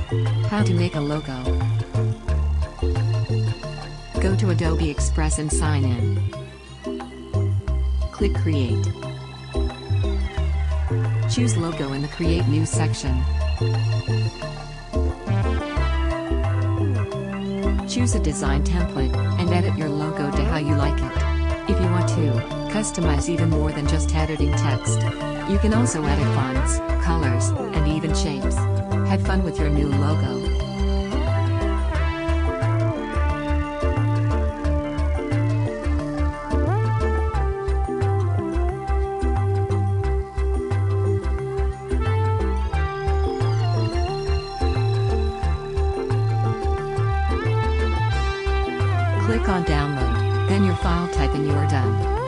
How to make a logo. Go to Adobe Express and sign in. Click Create. Choose Logo in the Create New section. Choose a design template, and edit your logo to how you like it. If you want to customize even more than just editing text, you can also edit fonts, colors, and even shapes. Have fun with your new logo. Click on Download, then your file type and you are done.